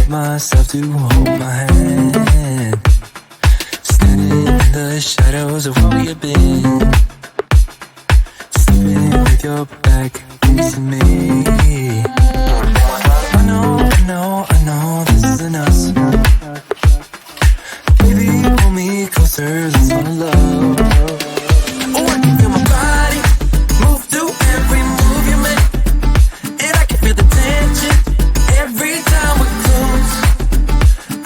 myself to hold my hand. Standing in the shadows of where we have been. Sleeping with your back facing me. I know this isn't us. Baby, pull me closer, let's fall in love. Oh, I can feel my body move through every move you make. And I can feel the tension every time we're close.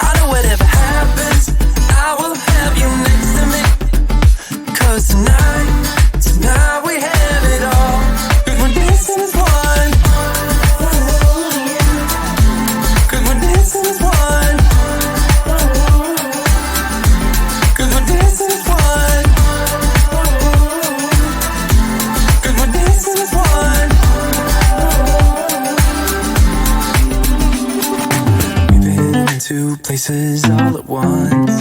I know whatever happens, I will have you next to me. 'Cause tonight we have it all. 'Cause we're dancing as one. 'Cause we're dancing as one. 'Cause we're dancing as one. 'Cause we're dancing as one. We've been into places all at once.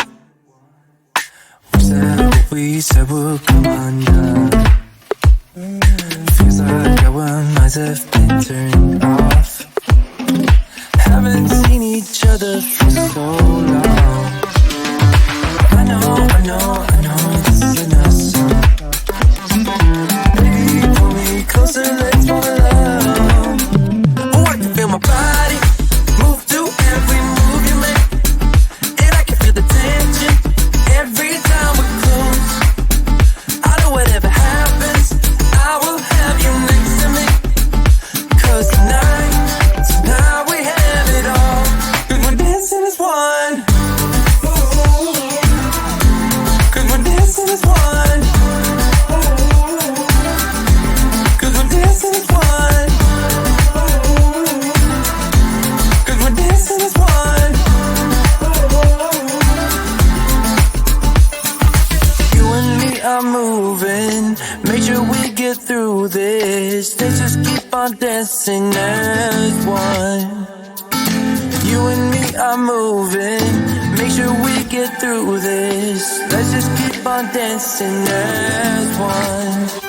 Was that what we said would come undone? Feels like our minds have been turned off. Haven't seen each other for so long. I know this isn't us. Baby, pull me closer, let's fall in love. Oh, I can feel my body move through every move you make. And I can feel the tension every time we're close. I know whatever happens, I will have you next to me. 'Cause tonight we have it all. 'Cause we're dancing as one. 'Cause we're dancing as one. 'Cause we're dancing as one. 'Cause we're dancing as one. You and me are moving. Make sure we get through this. Let's just keep on dancing as one. You and me are moving. Make sure we get through this. Let's just keep on dancing as one.